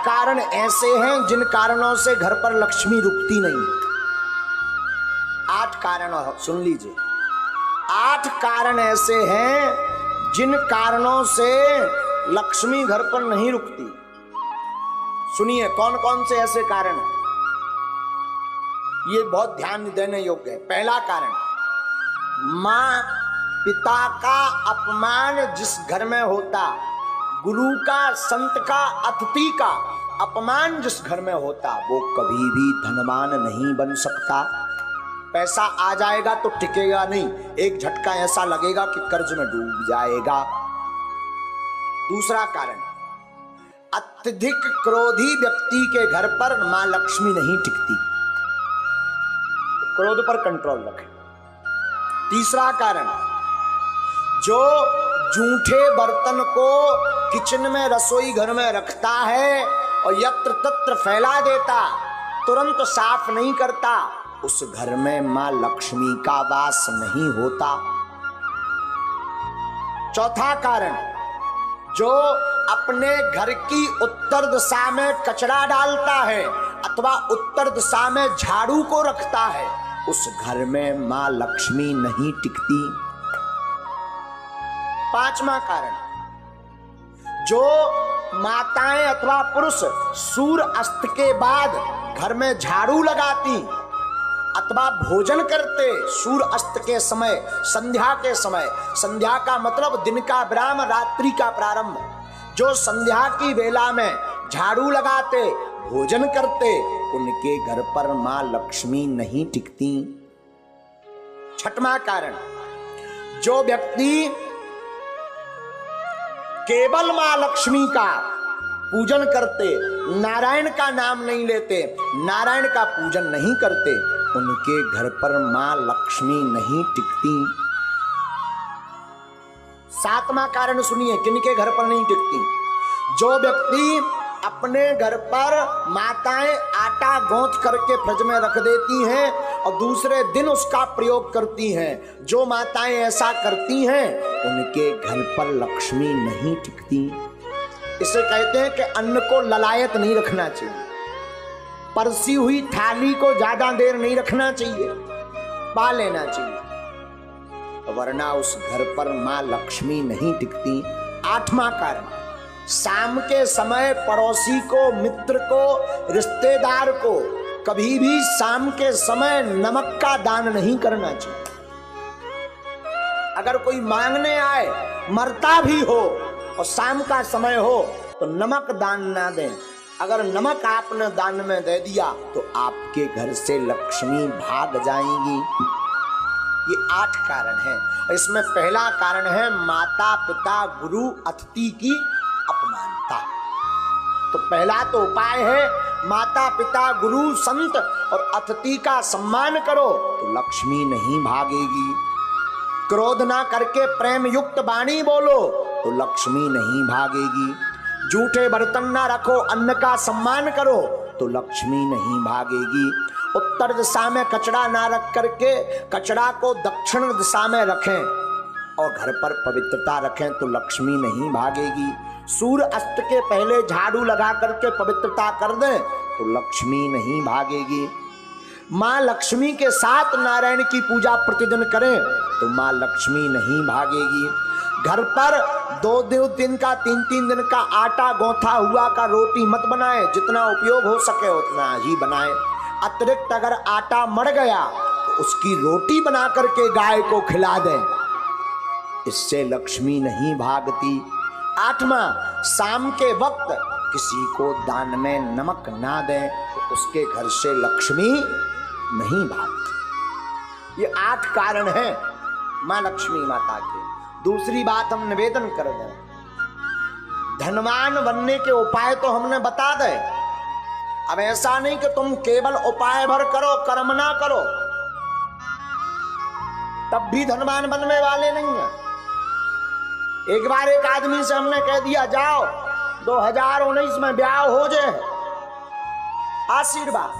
कारण ऐसे हैं जिन कारणों से घर पर लक्ष्मी रुकती नहीं। 8 कारण सुन लीजिए। 8 कारण ऐसे हैं जिन कारणों से लक्ष्मी घर पर नहीं रुकती। सुनिए कौन कौन से ऐसे कारण हैं, ये बहुत ध्यान देने योग्य है। पहला कारण, मां पिता का अपमान जिस घर में होता, गुरु का, संत का, अतिथि का अपमान जिस घर में होता, वो कभी भी धनवान नहीं बन सकता। पैसा आ जाएगा तो टिकेगा नहीं, एक झटका ऐसा लगेगा कि कर्ज में डूब जाएगा। दूसरा कारण, अत्यधिक क्रोधी व्यक्ति के घर पर मां लक्ष्मी नहीं टिकती, क्रोध पर कंट्रोल रखें। तीसरा कारण, जो जूठे बर्तन को किचन में, रसोई घर में रखता है और यत्र तत्र फैला देता, तुरंत साफ नहीं करता, उस घर में मां लक्ष्मी का वास नहीं होता। चौथा कारण, जो अपने घर की उत्तर दिशा में कचरा डालता है अथवा उत्तर दिशा में झाड़ू को रखता है, उस घर में मां लक्ष्मी नहीं टिकती। पांचवा कारण, जो माताएं अथवा पुरुष सूर्य अस्त के बाद घर में झाड़ू लगाती अथवा भोजन करते सूर्य अस्त के समय, संध्या के समय, संध्या का मतलब दिन का विराम, रात्रि का प्रारंभ, जो संध्या की वेला में झाड़ू लगाते, भोजन करते, उनके घर पर मां लक्ष्मी नहीं टिकती। छठवां कारण, जो व्यक्ति केवल मां लक्ष्मी का पूजन करते, नारायण का नाम नहीं लेते, नारायण का पूजन नहीं करते, उनके घर पर मां लक्ष्मी नहीं टिकती। सातवां कारण सुनिए, किनके घर पर नहीं टिकती, जो व्यक्ति अपने घर पर माताएं आटा गूंथ करके फ्रिज में रख देती हैं और दूसरे दिन उसका प्रयोग करती हैं, जो माताएं ऐसा करती हैं उनके घर पर लक्ष्मी नहीं टिकती। इसे कहते हैं कि अन्न को ललायत नहीं रखना चाहिए, परसी हुई थाली को ज्यादा देर नहीं रखना चाहिए, पा लेना चाहिए, वरना उस घर पर मां लक्ष्मी नहीं टिकती। आठवां कारण, शाम के समय पड़ोसी को, मित्र को, रिश्तेदार को कभी भी शाम के समय नमक का दान नहीं करना चाहिए। अगर कोई मांगने आए, मरता भी हो और शाम का समय हो तो नमक दान ना दें। अगर नमक आपने दान में दे दिया तो आपके घर से लक्ष्मी भाग जाएंगी। ये 8 कारण हैं। इसमें पहला कारण है माता पिता गुरु अतिथि की अपमानता। तो पहला तो उपाय है माता पिता गुरु संत और अतिथि का सम्मान करो तो लक्ष्मी नहीं भागेगी। क्रोध ना करके प्रेम युक्त वाणी बोलो तो लक्ष्मी नहीं भागेगी। झूठे बर्तन ना रखो, अन्न का सम्मान करो तो लक्ष्मी नहीं भागेगी। उत्तर दिशा में कचरा ना रख करके कचरा को दक्षिण दिशा में रखें और घर पर पवित्रता रखें तो लक्ष्मी नहीं भागेगी। सूर्य अस्त के पहले झाड़ू लगा करके पवित्रता कर दें तो लक्ष्मी नहीं भागेगी। मां लक्ष्मी के साथ नारायण की पूजा प्रतिदिन करें तो मां लक्ष्मी नहीं भागेगी। घर पर 2 दिन का 3 दिन का आटा गौथा हुआ का रोटी मत बनाएं, जितना उपयोग हो सके उतना ही बनाएं। अतिरिक्त अगर आटा मर गया तो उसकी रोटी बना करके गाय को खिला दें, इससे लक्ष्मी नहीं भागती। 8वां, शाम के वक्त किसी को दान में नमक ना दें तो उसके घर से लक्ष्मी नहीं भागती। ये 8 कारण हैं मां लक्ष्मी माता के। दूसरी बात हम निवेदन कर दें, धनवान बनने के उपाय तो हमने बता दे। अब ऐसा नहीं कि तुम केवल उपाय भर करो, कर्म ना करो, तब भी धनवान बनने वाले नहीं है। एक बार एक आदमी से हमने कह दिया जाओ 2019 में ब्याह हो जाए, आशीर्वाद।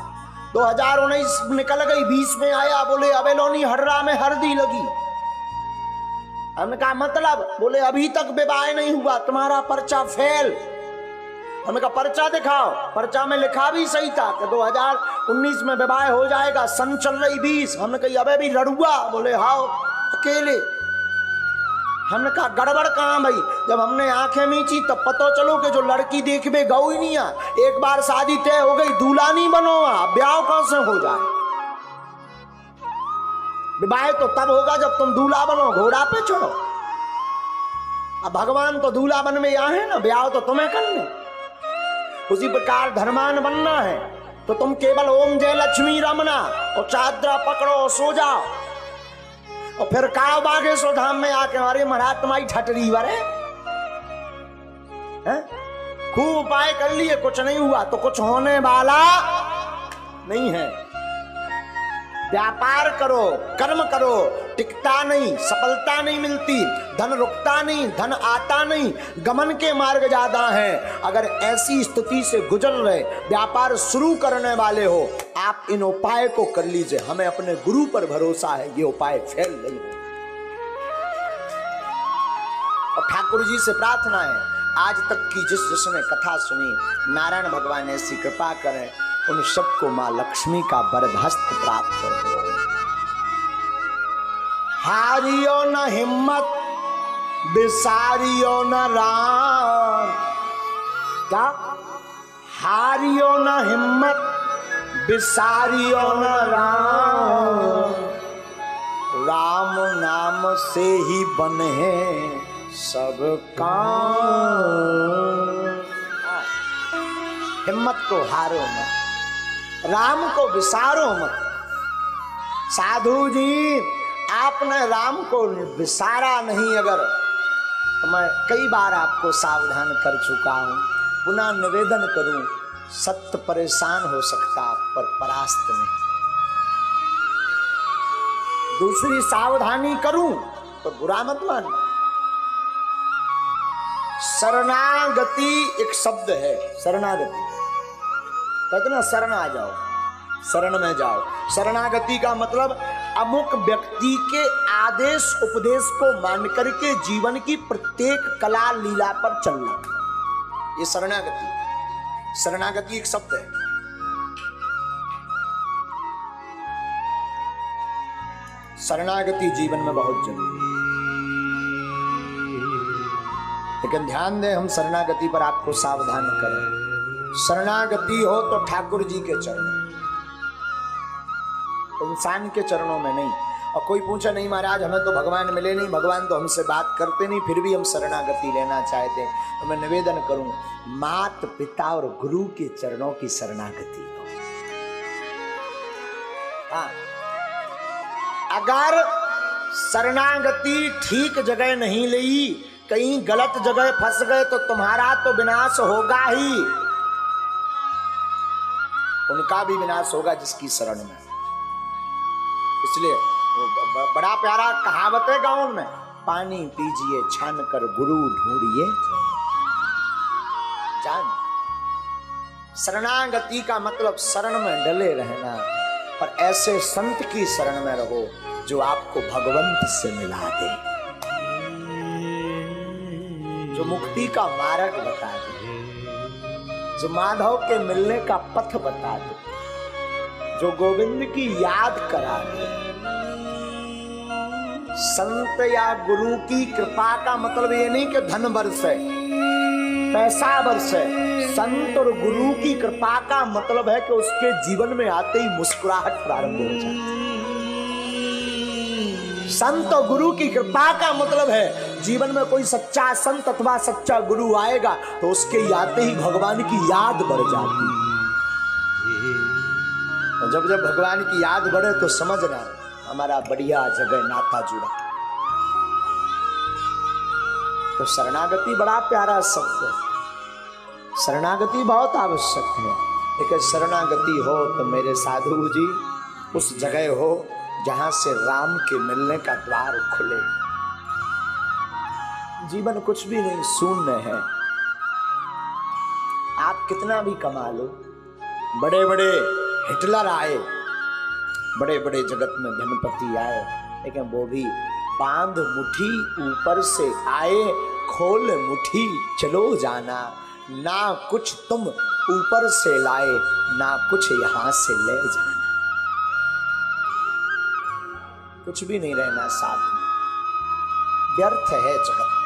2019 निकल गई, 20 में आया, बोले अबेलोनी हर्रा में हल्दी लगी। हमने कहा मतलब, बोले अभी तक विवाह नहीं हुआ, तुम्हारा पर्चा फेल। हमने कहा पर्चा दिखाओ। पर्चा में लिखा भी सही था कि 2019 में विवाह हो जाएगा, सन चल रही 20। हमने कही अबे भी लड़ुआ, बोले हाओ अकेले। हमने कहा गड़बड़ कहाँ भाई। जब हमने आंखें मीची तब पता चलो कि जो लड़की देखबे गौ ही नहीं आ। एक बार शादी तय हो गई, दूल्हा नहीं बनो, ब्याह कहां से हो जाए। विवाह तो तब होगा जब तुम दूल्हा बनो, घोड़ा पे चढ़ो। अब भगवान तो दूल्हा बन में यहाँ है ना, ब्याह तो तुम्हें करने। उसी प्रकार धर्मान बनना है तो तुम केवल ओम जय लक्ष्मी रमना और चादरा पकड़ो, सो जाओ। और फिर काव बागेश्वर धाम में आके हमारे महाराज तुम्हारी ठटरी वरे खूब उपाय कर लिए, कुछ नहीं हुआ तो कुछ होने वाला नहीं है। व्यापार करो, कर्म करो, टिकता नहीं, सफलता नहीं मिलती, धन रुकता नहीं, धन आता नहीं, गमन के मार्ग ज्यादा हैं। अगर ऐसी स्थिति से गुजर रहे, व्यापार शुरू करने वाले हो, आप इन उपाय को कर लीजिए। हमें अपने गुरु पर भरोसा है, ये उपाय फेल नहीं हो। और ठाकुर जी से प्रार्थना है, आज तक की जिसने कथा सुनी, नारायण भगवान ऐसी कृपा करें उन सबको मां लक्ष्मी का बरदहस्त प्राप्त हो। हारियो न हिम्मत, बिसारियो न राम। क्या? हारियो न हिम्मत, बिसारियो न राम। राम नाम से ही बने सब काम। हिम्मत को हारो मत, राम को विसारो मत। साधु जी आपने राम को विसारा नहीं अगर, तो मैं कई बार आपको सावधान कर चुका हूं, पुनः निवेदन करूं, सत्य परेशान हो सकता पर परास्त नहीं। दूसरी सावधानी करूं तो बुरा मत मानना। शरणागति एक शब्द है, शरणागति कहते ना, शरण आ जाओ, शरण में जाओ। शरणागति का मतलब अमुक व्यक्ति के आदेश उपदेश को मान करके जीवन की प्रत्येक कला लीला पर चलना, ये शरणागति। शरणागति एक शब्द है। शरणागति जीवन में बहुत जरूरी है। लेकिन ध्यान दें, हम शरणागति पर आपको सावधान करें। शरणागति हो तो ठाकुर जी के चरणों, इंसान के चरणों में नहीं। और कोई पूछा नहीं महाराज हमें तो भगवान मिले नहीं, भगवान तो हमसे बात करते नहीं, फिर भी हम शरणागति लेना चाहते हैं, तो मैं निवेदन करूं, माता पिता और गुरु के चरणों की शरणागति हो। हाँ, अगर शरणागति ठीक जगह नहीं ली, कहीं गलत जगह फंस गए तो तुम्हारा तो विनाश होगा ही, उनका भी विनाश होगा जिसकी शरण में। इसलिए वो बड़ा प्यारा कहावत है गाँव में, पानी पीजिए छान कर गुरु ढूंढिए जान। शरणागति का मतलब शरण में डले रहना, और ऐसे संत की शरण में रहो जो आपको भगवंत से मिला दे, जो मुक्ति का मार्ग बता दे, जो माधव के मिलने का पथ बता दे, जो गोविंद की याद करा दे। संत या गुरु की कृपा का मतलब ये नहीं कि धन बरसे, पैसा बरसे। संत और गुरु की कृपा का मतलब है कि उसके जीवन में आते ही मुस्कुराहट प्रारंभ हो जाती है। संत और गुरु की कृपा का मतलब है जीवन में कोई सच्चा संत अथवा सच्चा गुरु आएगा तो उसके आते ही भगवान की याद बढ़ जाती है। और जब जब भगवान की याद बढ़े तो समझना हमारा बढ़िया जगह नाता जुड़ा। तो शरणागति बड़ा प्यारा शब्द है, शरणागति बहुत आवश्यक है। लेकिन शरणागति हो तो मेरे साधु जी उस जगह हो जहां से राम के मिलने का द्वार खुले। जीवन कुछ भी नहीं, शून्य है। आप कितना भी कमा लो, बड़े बड़े हिटलर आए, बड़े बड़े जगत में धनपति आए, लेकिन वो भी बांध मुट्ठी ऊपर से आए, खोल मुट्ठी चलो जाना। ना कुछ तुम ऊपर से लाए, ना कुछ यहां से ले जाना। कुछ भी नहीं रहना साथ में, व्यर्थ है जगत।